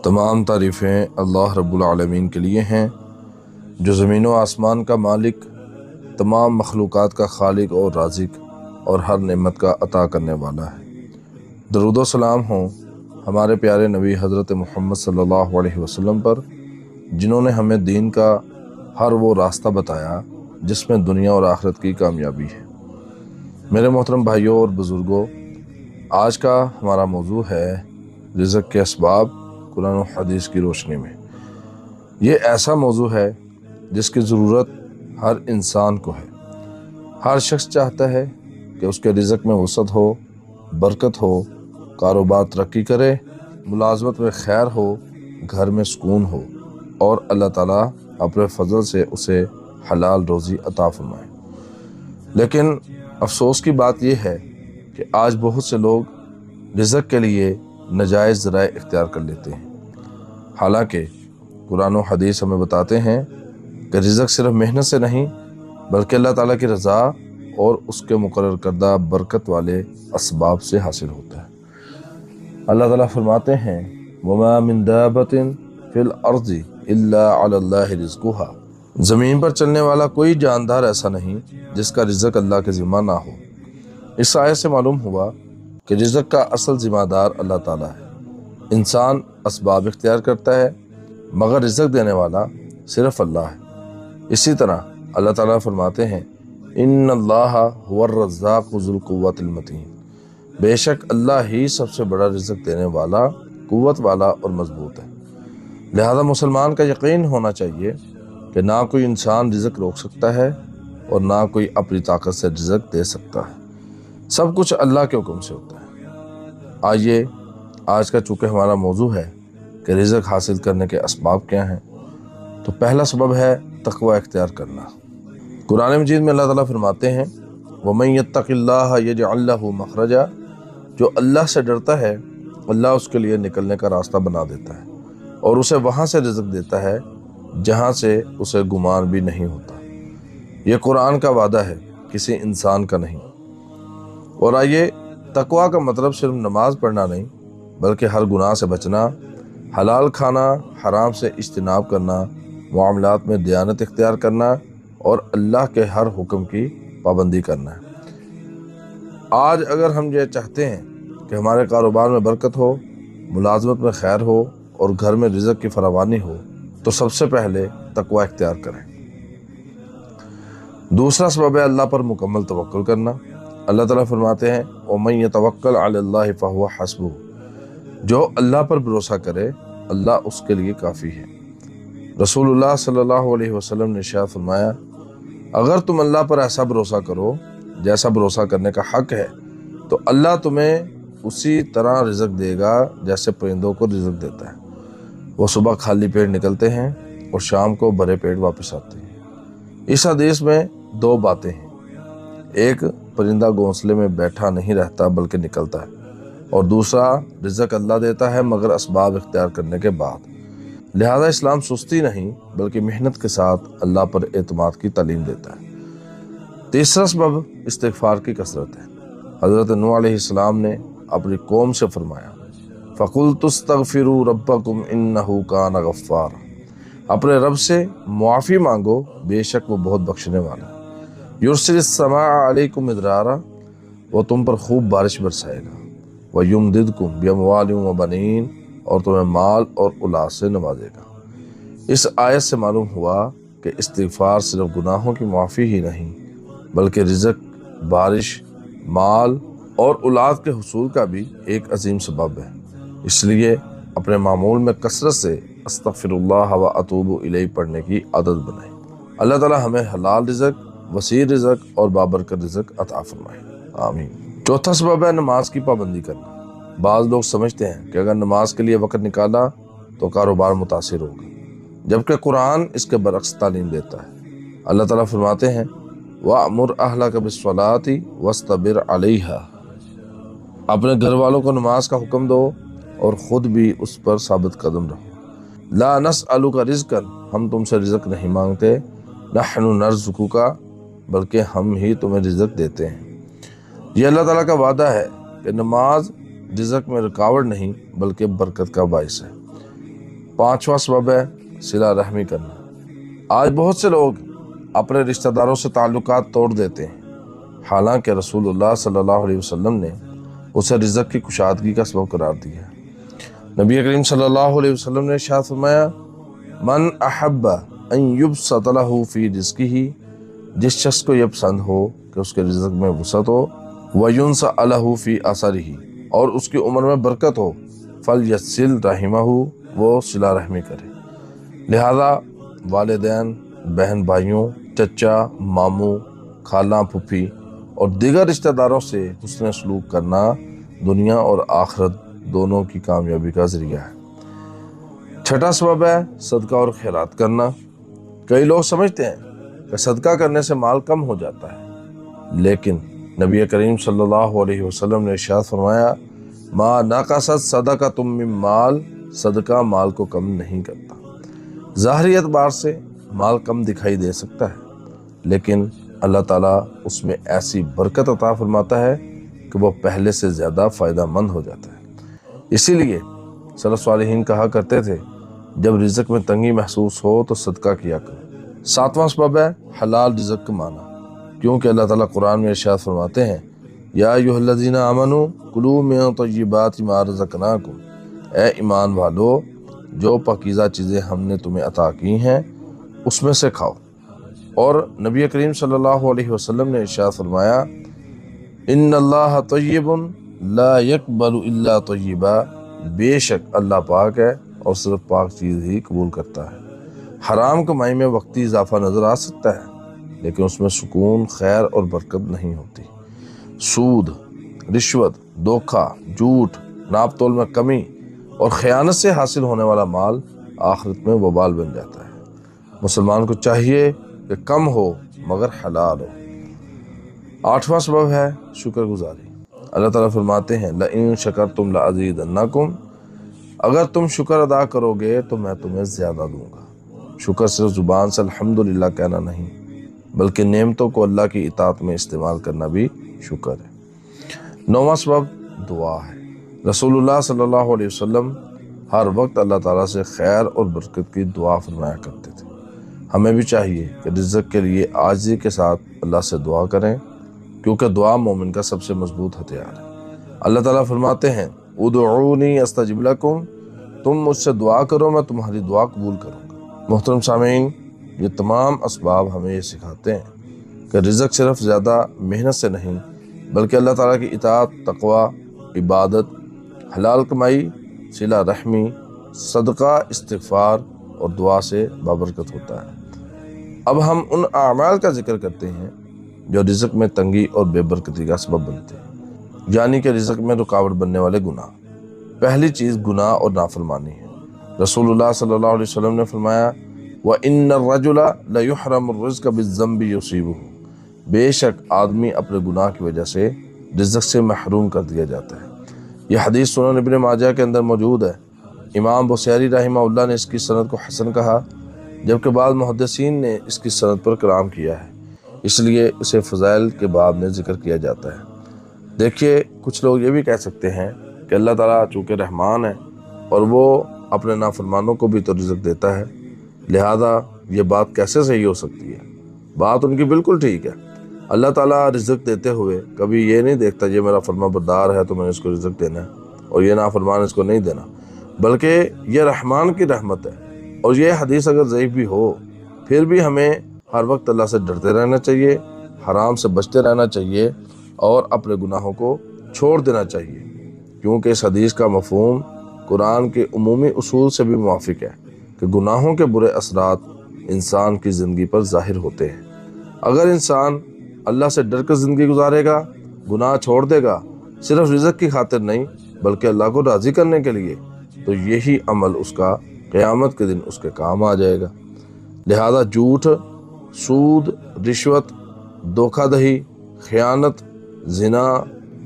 तमाम तारीफ़ें अल्लाह रब्बुल आलमीन के लिए हैं जो ज़मीन व आसमान का मालिक, तमाम मखलूक़ात का खालिक और राज़िक और हर नेमत का अता करने वाला है। दरूद व सलाम हो हमारे प्यारे नबी हज़रत मुहम्मद सल्लल्लाहु अलैहि वसल्लम पर, जिन्होंने हमें दीन का हर वो रास्ता बताया जिसमें दुनिया और आखिरत की कामयाबी है। मेरे मोहतरम भाइयों और बुज़ुर्गों, आज का हमारा मौजू है रिज़्क़ के असबाब कुरान और हदीस की रोशनी में। ये ऐसा मौजू है जिसकी ज़रूरत हर इंसान को है। हर शख्स चाहता है कि उसके रिज़्क़ में वसअत हो, बरकत हो, कारोबार तरक्की करे, मुलाज़मत में खैर हो, घर में सुकून हो और अल्लाह ताला अपने फजल से उसे हलाल रोज़ी अता फरमाए। लेकिन अफसोस की बात यह है कि आज बहुत से लोग रिज़्क़ के लिए नाजायज़ ज़राए इख्तियार कर लेते हैं। हालांकि कुरान और हदीस हमें बताते हैं कि रिज़्क़ सिर्फ मेहनत से नहीं बल्कि अल्लाह ताला की रज़ा और उसके मुकर्रर करदा बरकत वाले असबाब से हासिल होता है। अल्लाह ताला फरमाते हैं, वमा मिन दाबतिन फिल अर्ज़ि इल्ला अलल्लाहि रिज़्क़ुहा। ज़मीन पर चलने वाला कोई जानदार ऐसा नहीं जिसका रिज़्क़ अल्लाह के ज़िम्मा ना हो। इस आयत से मालूम हुआ कि रिज़्क़ का असल ज़िम्मेदार अल्लाह ताला है। इंसान असबाब इख्तियार करता है मगर रिज़्क़ देने वाला सिर्फ अल्लाह है। इसी तरह अल्लाह ताला फरमाते हैं, इन्नल्लाहा हुवर रज़्ज़ाक़ु ज़ुल कुव्वतिल मतीन। बेशक अल्लाह ही सबसे बड़ा रिज़्क़ देने वाला, कुव्वत वाला और मजबूत है। लिहाजा मुसलमान का यकीन होना चाहिए कि ना कोई इंसान रिज़्क़ रोक सकता है और ना कोई अपनी ताकत से रिज़्क़ दे सकता है। सब कुछ अल्लाह के हुक्म से होता है। आइए, आज का चूँकि हमारा मौजू है कि रिज़्क़ हासिल करने के असबाब क्या हैं, तो पहला सबब है तक़वा इख्तियार करना। कुरान मजीद में अल्लाह ताला फरमाते हैं, वमन यत्तक़िल्लाह यजअल लहू मख़रजा। जो अल्लाह से डरता है अल्लाह उसके लिए निकलने का रास्ता बना देता है और उसे वहाँ से रिज़्क़ देता है जहाँ से उसे गुमान भी नहीं होता। ये कुरान का वादा है, किसी इंसान का नहीं। और आइए, तक़वा का मतलब सिर्फ नमाज पढ़ना नहीं बल्कि हर गुनाह से बचना, हलाल खाना, हराम से इज्तिनाब करना, मामलात में दियानत इख्तियार करना और अल्लाह के हर हुक्म की पाबंदी करना है। आज अगर हम ये चाहते हैं कि हमारे कारोबार में बरकत हो, मुलाजमत में खैर हो और घर में रिज़्क़ की फरावानी हो, तो सबसे पहले तक़वा इख्तियार करें। दूसरा सबब है अल्लाह पर मुकम्मल तवक्कुल करना। अल्लाह ताला फरमाते हैं, वमन यतवक्कल अलल्लाहि फहुव हस्बुह। जो अल्लाह पर भरोसा करे अल्लाह उसके लिए काफ़ी है। रसूलुल्लाह सल्लल्लाहु अलैहि वसल्लम ने इरशाद फरमाया, अगर तुम अल्लाह पर ऐसा भरोसा करो जैसा भरोसा करने का हक है तो अल्लाह तुम्हें उसी तरह रिज़्क़ देगा जैसे परिंदों को रिज़्क़ देता है। वो सुबह खाली पेट निकलते हैं और शाम को भरे पेट वापस आते हैं। इस हदीस में दो बातें हैं। एक, परिंदा घोंसले में बैठा नहीं रहता बल्कि निकलता है, और दूसरा, रिज़्क़ अल्लाह देता है मगर असबाब इख्तियार करने के बाद। लिहाजा इस्लाम सुस्ती नहीं बल्कि मेहनत के साथ अल्लाह पर एतमाद की तालीम देता है। तीसरा सबब इस्तिग़फ़ार की कसरत है। हज़रत नूह अलैहिस्सलाम ने अपनी कौम से फरमाया, फ़क़ुल्तुस्तग़फ़िरू रब्बकुम इन्नहु कान गफ़्फ़ारा। अपने रब से मुआफ़ी मांगो, बेशक वो बहुत बख्शने वाला है। युरसिलिस समाअ अलैकुम मिदरारा। वो तुम पर खूब बारिश बरसाएगा। वयुमदिदकुम बिअमवालिन व बनीन। और तुम्हें माल और औलाद से नवाजेगा। इस आयत से मालूम हुआ कि इस्तिग़फ़ार सिर्फ गुनाहों की माफ़ी ही नहीं बल्कि रिज़्क़, बारिश, माल और औलाद के हुसूल का भी एक अजीम सबब है। इसलिए अपने मामूल में कसरत से अस्तग़फ़िरुल्लाह व अतूबु इलैह पढ़ने की आदत बनाएं। अल्लाह ताला हमें हलाल रिज़्क़, वसीर रिज़्क़ और बाबरकत रिज़्क़ अता फरमाए, आमीन। चौथा सबब है नमाज की पाबंदी करना। बाज़ लोग समझते हैं कि अगर नमाज के लिए वक़्त निकाला तो कारोबार मुतासिर होगा, जबकि कुरान इसके बरक्स तालीम देता है। अल्लाह ताला फरमाते हैं, वअमुर अहलक बिस्सलाति वस्तबिर अलैहा। अपने घर वालों को नमाज का हुक्म दो और ख़ुद भी उस पर साबित कदम रहो। ला नस्अलुका रिज़्क़न। हम तुमसे रिज़्क़ नहीं मांगते, नहनु नर्ज़ुकुका। बल्कि हम ही तुम्हें रिज़्क़ देते हैं। ये अल्लाह ताला का वादा है कि नमाज रिज़्क़ में रुकावट नहीं बल्कि बरकत का बाइस है। 5वां सबब है सिला रहमी करना। आज बहुत से लोग अपने रिश्तेदारों से ताल्लुकात तोड़ देते हैं, हालांकि रसूलुल्लाह सल्लल्लाहु अलैहि वसल्लम ने उसे रिज़्क़ की कुशादगी का सबब करार दिया। नबी करीम सल्लल्लाहु अलैहि वसल्लम ने इरशाद फरमाया, मन अहब्बा अन युबसत लहू फी रिज़्क़िही, जिस शख्स को यह पसंद हो कि उसके रिज़्क़ में वसअत हो, व युनसा लहू फी असरिही, और उसकी उम्र में बरकत हो, फल यसिल रहिमहू, वो सिला रहमी करे। लिहाजा वालिदैन, बहन भाइयों, चचा, मामू, खाला, फूफी और दीगर रिश्तेदारों से हुस्न सलूक करना दुनिया और आखिरत दोनों की कामयाबी का ज़रिया है। छठा सबब है सदका और खैरात करना। कई लोग समझते हैं कि सदका करने से माल कम हो जाता है, लेकिन नबी करीम सल्लल्लाहु अलैहि वसल्लम ने इरशाद फरमाया, मा नाक़सत सदक़तुम मिन माल, सदका माल को कम नहीं करता। ज़ाहिरी एतबार से माल कम दिखाई दे सकता है, लेकिन अल्लाह ताला उसमें ऐसी बरकत अता फरमाता है कि वह पहले से ज़्यादा फ़ायदेमंद हो जाता है। इसीलिए सलफ़ सालिहीन कहा करते थे, जब रिज़्क़ में तंगी महसूस हो तो सदका किया करो। 7वां सबब है हलाल रिज़्क़ कमाना, क्योंकि अल्लाह ताला कुरान में इरशाद फरमाते हैं, या अय्युहल्लज़ीना आमनू कुलू मिन तय्यिबाति मा रज़क़नाकुम, ए ईमान वालो, जो पाकीज़ा चीज़ें हमने तुम्हें अता की हैं उसमें से खाओ। और नबी करीम सल्लल्लाहु अलैहि वसल्लम ने इरशाद फरमाया, इन्नल्लाह तय्यिबुन ला यक़बलु इल्ला तय्यिबा, बेशक अल्लाह पाक है और सिर्फ पाक चीज़ ही कबूल करता है। हराम कमाई में वक्ती इजाफा नज़र आ सकता है, लेकिन उसमें सुकून, खैर और बरकत नहीं होती। सूद, रिश्वत, धोखा, झूठ, नाप तोल में कमी और ख़यानत से हासिल होने वाला माल आखिरत में वबाल बन जाता है। मुसलमान को चाहिए कि कम हो मगर हलाल हो। 8वां सबब है शुक्रगुजारी। अल्लाह ताला फरमाते हैं, लइन शकरतुम लअज़ीदन्नकुम, अगर तुम शुक्र अदा करोगे तो मैं तुम्हें ज़्यादा दूंगा। शुक्र सिर्फ ज़ुबान से अल्हम्दुलिल्लाह कहना नहीं, बल्कि नेमतों को अल्लाह की इताअत में इस्तेमाल करना भी शुक्र है। 9वां सबब दुआ है। रसूलुल्लाह सल्लल्लाहु अलैहि वसल्लम हर वक्त अल्लाह ताला से खैर और बरकत की दुआ फरमाया करते थे। हमें भी चाहिए कि रिज़्क़ के लिए आजिज़ी के साथ अल्लाह से दुआ करें, क्योंकि दुआ मोमिन का सबसे मजबूत हथियार है। अल्लाह ताला फरमाते हैं, उदऊनी अस्तजिब लकुम, तुम मुझसे दुआ करो मैं तुम्हारी दुआ कबूल करूँगा। मोहतरम सामीन, ये तमाम असबाब हमें ये सिखाते हैं कि रिज़्क़ सिर्फ ज़्यादा मेहनत से नहीं, बल्कि अल्लाह ताला की इताअत, तक़वा, इबादत, हलाल कमाई, सिला रहमी, सदका, इस्तिग़फ़ार और दुआ से बाबरकत होता है। अब हम उन आमाल का जिक्र करते हैं जो रिज़्क़ में तंगी और बेबरकती का सबब बनते हैं, यानी कि रिज़्क़ में रुकावट बनने वाले गुनाह। पहली चीज़ गुनाह और नाफरमानी है। रसूलुल्लाह सल्लल्लाहु अलैहि वसल्लम ने फरमाया, व इन्नर रजुला लयुहरमुर रिज़्क़ बिज़्ज़ंबि युसीबुहु, बेशक आदमी अपने गुनाह की वजह से रिज़्क़ से महरूम कर दिया जाता है। यह हदीस सुनन इब्न माजा के अंदर मौजूद है। इमाम बुसैरी रहमहुल्लाह ने इसकी सनद को हसन कहा, जबकि बाद मुहद्दिसीन ने इसकी सनद पर कलाम किया है, इसलिए इसे फ़ज़ाइल के बाब में ज़िक्र किया जाता है। देखिए, कुछ लोग ये भी कह सकते हैं कि अल्लाह ताला चूँकि रहमान है और वो अपने नाफरमानों को भी तो रिज़्क़ देता है, लिहाजा ये बात कैसे सही हो सकती है। बात उनकी बिल्कुल ठीक है। अल्लाह ताला रिज़्क़ देते हुए कभी ये नहीं देखता ये मेरा फरमाबरदार है तो मैंने इसको रिज़्क़ देना है और ये नाफरमान इसको नहीं देना, बल्कि ये रहमान की रहमत है। और ये हदीस अगर ज़ईफ़ भी हो, फिर भी हमें हर वक्त अल्लाह से डरते रहना चाहिए, हराम से बचते रहना चाहिए और अपने गुनाहों को छोड़ देना चाहिए, क्योंकि इस हदीस का मफ़हूम कुरान के उमूमी उसूल से भी मुवाफ़िक है कि गुनाहों के बुरे असरात इंसान की ज़िंदगी पर ज़ाहिर होते हैं। अगर इंसान अल्लाह से डर कर ज़िंदगी गुजारेगा, गुनाह छोड़ देगा, सिर्फ रिज़्क़ की खातिर नहीं बल्कि अल्लाह को राज़ी करने के लिए, तो यही अमल उसका क़यामत के दिन उसके काम आ जाएगा। लिहाजा झूठ, सूद, रिश्वत, धोखाधड़ी, ख़यानत, ज़िना,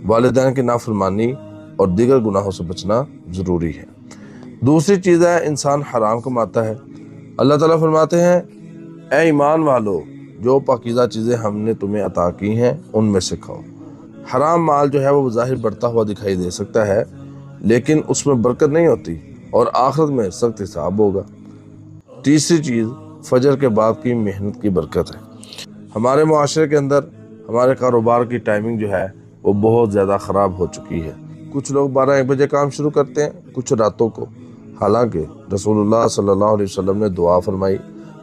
वालिदैन की नाफरमानी और दीगर गुनाहों से बचना ज़रूरी है। दूसरी चीज़ है इंसान हराम कमाता है। अल्लाह ताला फरमाते हैं, ए ईमान वालो, जो पाकीज़ा चीज़ें हमने तुम्हें अता की हैं उनमें से खाओ। हराम माल जो है वो ज़ाहिर बढ़ता हुआ दिखाई दे सकता है, लेकिन उसमें बरकत नहीं होती। اور آخرت میں سخت حساب ہوگا۔ تیسری چیز فجر کے بعد کی محنت کی برکت ہے۔ ہمارے معاشرے کے اندر ہمارے کاروبار کی ٹائمنگ جو ہے وہ بہت زیادہ خراب ہو چکی ہے۔ کچھ لوگ 12-1 بجے کام شروع کرتے ہیں، کچھ راتوں کو، حالانکہ رسول اللہ صلی اللہ علیہ وسلم نے دعا فرمائی،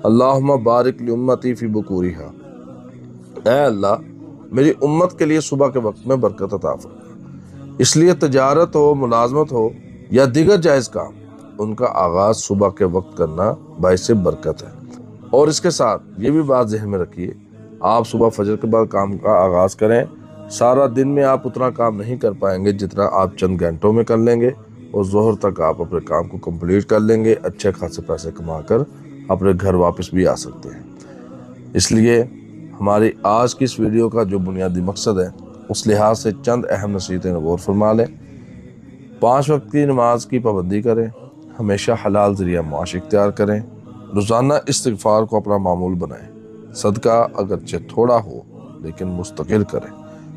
اللہم بارک لامتی فی بکورہا، اے اللہ میری امت کے لیے صبح کے وقت میں برکت عطا فرما۔ اس لیے تجارت ہو، ملازمت ہو یا دیگر جائز کام، ان کا آغاز صبح کے وقت کرنا باعث برکت ہے۔ اور اس کے ساتھ یہ بھی بات ذہن میں رکھیے، آپ صبح فجر کے بعد کام کا آغاز کریں، سارا دن میں آپ اتنا کام نہیں کر پائیں گے جتنا آپ چند گھنٹوں میں کر لیں گے، اور ظہر تک آپ اپنے کام کو کمپلیٹ کر لیں گے، اچھے خاصے پیسے کما کر اپنے گھر واپس بھی آ سکتے ہیں۔ اس لیے ہماری آج کی اس ویڈیو کا جو بنیادی مقصد ہے، اس لحاظ سے چند اہم نصیحتیں غور فرما لیں۔ 5 وقت کی نماز کی پابندی کریں، ہمیشہ حلال ذریعہ معاش اختیار کریں، روزانہ استغفار کو اپنا معمول بنائیں، صدقہ اگرچہ تھوڑا ہو لیکن مستقل کریں،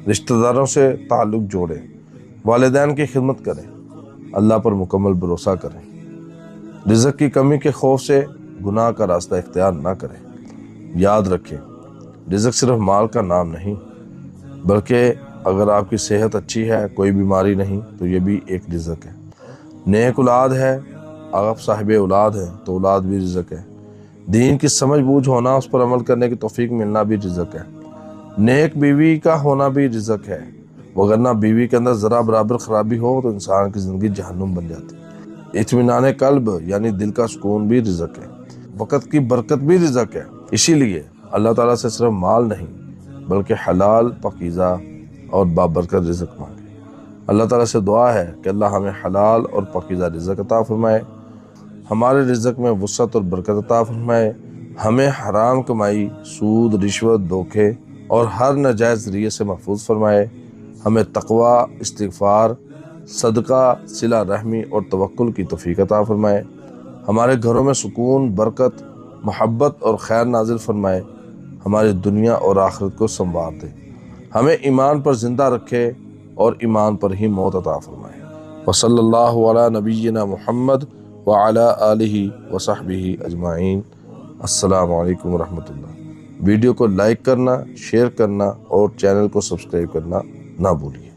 رشتہ داروں سے تعلق جوڑیں، والدین کی خدمت کریں، اللہ پر مکمل بھروسہ کریں، رزق کی کمی کے خوف سے گناہ کا راستہ اختیار نہ کریں۔ یاد رکھیں، رزق صرف مال کا نام نہیں، بلکہ اگر آپ کی صحت اچھی ہے، کوئی بیماری نہیں، تو یہ بھی ایک رزق ہے۔ نیک اولاد ہے، آپ صاحب اولاد ہیں تو اولاد بھی رزق ہے۔ دین کی سمجھ بوجھ ہونا، اس پر عمل کرنے کی توفیق ملنا بھی رزق ہے۔ نیک بیوی کا ہونا بھی رزق ہے، وگرنہ بیوی کے اندر ذرا برابر خرابی ہو تو انسان کی زندگی جہنم بن جاتی ہے۔ اطمینان قلب یعنی دل کا سکون بھی رزق ہے، وقت کی برکت بھی رزق ہے۔ اسی لیے اللہ تعالیٰ سے صرف مال نہیں بلکہ حلال، پاکیزہ اور بابرکت رزق مانگے۔ اللہ تعالیٰ سے دعا ہے کہ اللہ ہمیں حلال اور پاکیزہ رزق عطا فرمائے، ہمارے رزق میں وسعت اور برکت عطا فرمائے، ہمیں حرام کمائی، سود، رشوت، دھوکے اور ہر ناجائز ذریعے سے محفوظ فرمائے، ہمیں تقوی، استغفار، صدقہ، صلہ رحمی اور توکل کی توفیق عطا فرمائے، ہمارے گھروں میں سکون، برکت، محبت اور خیر نازل فرمائے، ہماری دنیا اور آخرت کو سنوار دے، ہمیں ایمان پر زندہ رکھے اور ایمان پر ہی موت عطا فرمائے۔ وصلی اللہ علی نبینا محمد وعلی آلہ وصحبہ اجمعین۔ السلام علیکم ورحمۃ اللہ۔ ویڈیو کو لائک کرنا، شیئر کرنا اور چینل کو سبسکرائب کرنا نہ بھولیے۔